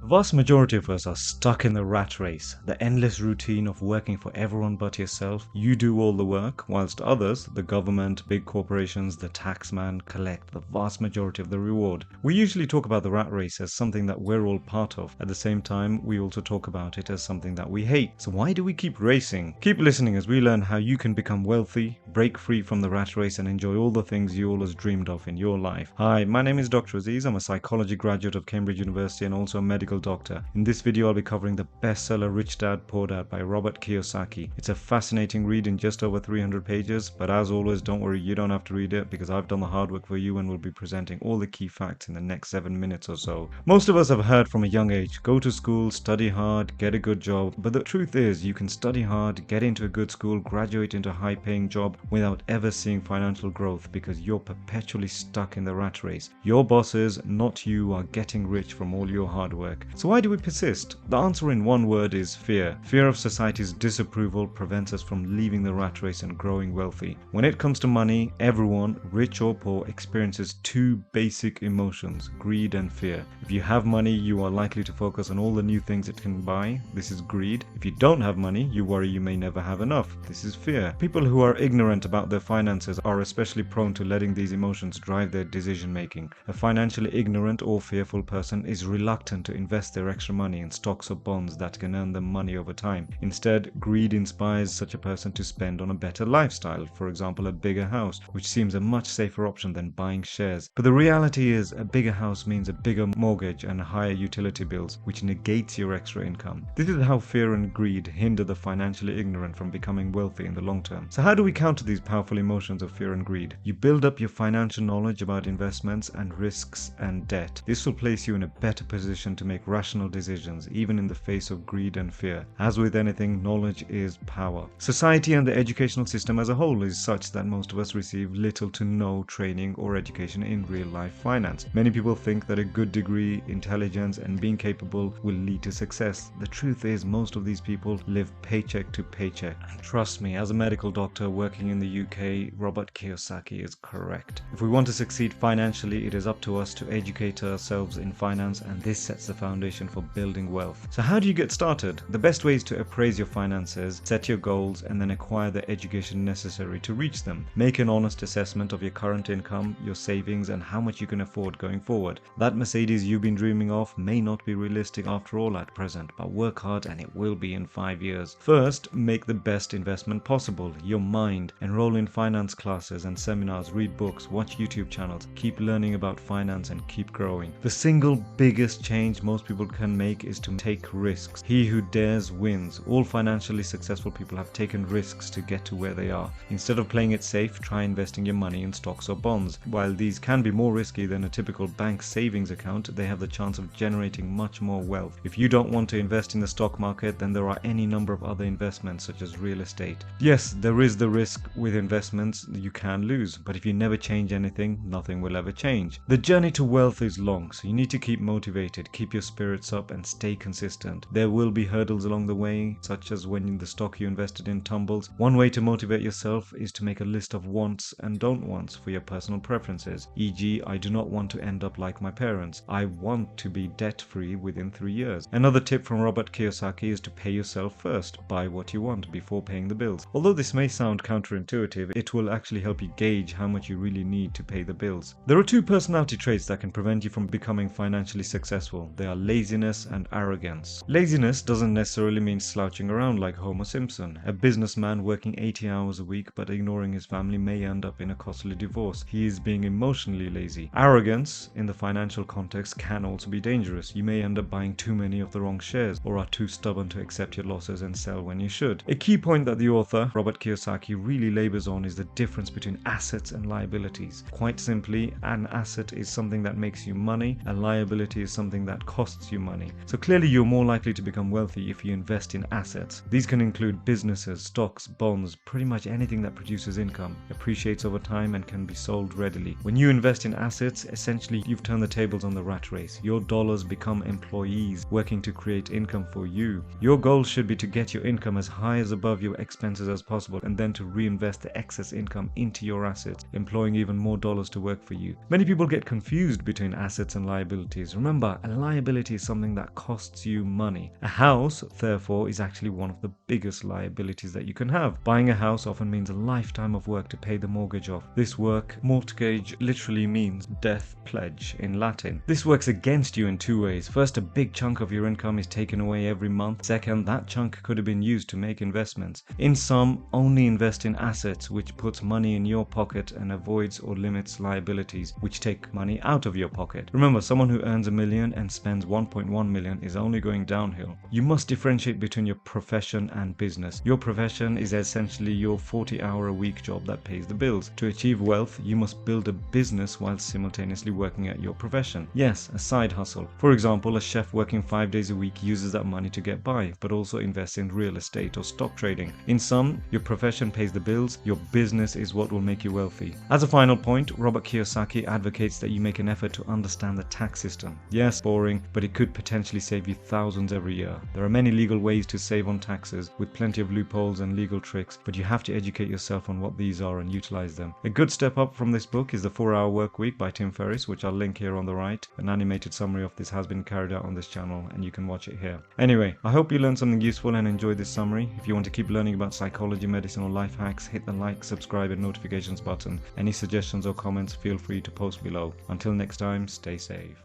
The vast majority of us are stuck in the rat race, the endless routine of working for everyone but yourself. You do all the work, whilst others, the government, big corporations, the taxman, collect the vast majority of the reward. We usually talk about the rat race as something that we're all part of. At the same time, we also talk about it as something that we hate. So why do we keep racing? Keep listening as we learn how you can become wealthy, break free from the rat race, and enjoy all the things you always dreamed of in your life. Hi, my name is Dr Aziz. I'm a psychology graduate of Cambridge University and also a medical doctor. In this video, I'll be covering the bestseller Rich Dad Poor Dad by Robert Kiyosaki. It's a fascinating read in just over 300 pages, but as always, don't worry, you don't have to read it because I've done the hard work for you and will be presenting all the key facts in the next 7 minutes or so. Most of us have heard from a young age, go to school, study hard, get a good job, but the truth is you can study hard, get into a good school, graduate into a high-paying job without ever seeing financial growth because you're perpetually stuck in the rat race. Your bosses, not you, are getting rich from all your hard work. So why do we persist? The answer in one word is fear. Fear of society's disapproval prevents us from leaving the rat race and growing wealthy. When it comes to money, everyone, rich or poor, experiences two basic emotions, greed and fear. If you have money, you are likely to focus on all the new things it can buy. This is greed. If you don't have money, you worry you may never have enough. This is fear. People who are ignorant about their finances are especially prone to letting these emotions drive their decision making. A financially ignorant or fearful person is reluctant to invest their extra money in stocks or bonds that can earn them money over time. Instead, greed inspires such a person to spend on a better lifestyle, for example, a bigger house, which seems a much safer option than buying shares. But the reality is, a bigger house means a bigger mortgage and higher utility bills, which negates your extra income. This is how fear and greed hinder the financially ignorant from becoming wealthy in the long term. So how do we counter these powerful emotions of fear and greed? You build up your financial knowledge about investments and risks and debt. This will place you in a better position to make rational decisions, even in the face of greed and fear. As with anything, knowledge is power. Society and the educational system as a whole is such that most of us receive little to no training or education in real-life finance. Many people think that a good degree, intelligence, and being capable will lead to success. The truth is, most of these people live paycheck to paycheck. And trust me, as a medical doctor working in the UK, Robert Kiyosaki is correct. If we want to succeed financially, it is up to us to educate ourselves in finance, and this sets the foundation for building wealth. So how do you get started? The best way is to appraise your finances, set your goals, and then acquire the education necessary to reach them. Make an honest assessment of your current income, your savings, and how much you can afford going forward. That Mercedes you've been dreaming of may not be realistic after all at present, but work hard and it will be in 5 years. First, make the best investment possible, your mind. Enroll in finance classes and seminars, read books, watch YouTube channels, keep learning about finance and keep growing. The single biggest change most people can make is to take risks. He who dares wins. All financially successful people have taken risks to get to where they are. Instead of playing it safe, try investing your money in stocks or bonds. While these can be more risky than a typical bank savings account, they have the chance of generating much more wealth. If you don't want to invest in the stock market, then there are any number of other investments such as real estate. Yes, there is the risk with investments, you can lose, but if you never change anything, nothing will ever change. The journey to wealth is long, so you need to keep motivated, keep your spirits up, and stay consistent. There will be hurdles along the way, such as when the stock you invested in tumbles. One way to motivate yourself is to make a list of wants and don't wants for your personal preferences. E.g., I do not want to end up like my parents. I want to be debt-free within 3 years. Another tip from Robert Kiyosaki is to pay yourself first. Buy what you want before paying the bills. Although this may sound counterintuitive, it will actually help you gauge how much you really need to pay the bills. There are two personality traits that can prevent you from becoming financially successful. They are laziness and arrogance. Laziness doesn't necessarily mean slouching around like Homer Simpson. A businessman working 80 hours a week but ignoring his family may end up in a costly divorce. He is being emotionally lazy. Arrogance, in the financial context, can also be dangerous. You may end up buying too many of the wrong shares or are too stubborn to accept your losses and sell when you should. A key point that the author, Robert Kiyosaki, really labors on is the difference between assets and liabilities. Quite simply, an asset is something that makes you money, a liability is something that costs you money. So clearly you're more likely to become wealthy if you invest in assets. These can include businesses, stocks, bonds, pretty much anything that produces income, appreciates over time, and can be sold readily. When you invest in assets, essentially you've turned the tables on the rat race. Your dollars become employees working to create income for you. Your goal should be to get your income as high as above your expenses as possible and then to reinvest the excess income into your assets, employing even more dollars to work for you. Many people get confused between assets and liabilities. Remember, a liability liability is something that costs you money. A house, therefore, is actually one of the biggest liabilities that you can have. Buying a house often means a lifetime of work to pay the mortgage off. This work, mortgage, literally means death pledge in Latin. This works against you in two ways. First, a big chunk of your income is taken away every month. Second, that chunk could have been used to make investments. In sum, only invest in assets which puts money in your pocket and avoids or limits liabilities which take money out of your pocket. Remember, someone who earns $1 million and spends 1.1 million is only going downhill. You must differentiate between your profession and business. Your profession is essentially your 40-hour-a-week job that pays the bills. To achieve wealth, you must build a business while simultaneously working at your profession. Yes, a side hustle. For example, a chef working 5 days a week uses that money to get by, but also invests in real estate or stock trading. In sum, your profession pays the bills, your business is what will make you wealthy. As a final point, Robert Kiyosaki advocates that you make an effort to understand the tax system. Yes, boring, but it could potentially save you thousands every year. There are many legal ways to save on taxes, with plenty of loopholes and legal tricks, but you have to educate yourself on what these are and utilize them. A good step up from this book is The 4-Hour Workweek by Tim Ferriss, which I'll link here on the right. An animated summary of this has been carried out on this channel, and you can watch it here. Anyway, I hope you learned something useful and enjoyed this summary. If you want to keep learning about psychology, medicine, or life hacks, hit the like, subscribe, and notifications button. Any suggestions or comments, feel free to post below. Until next time, stay safe.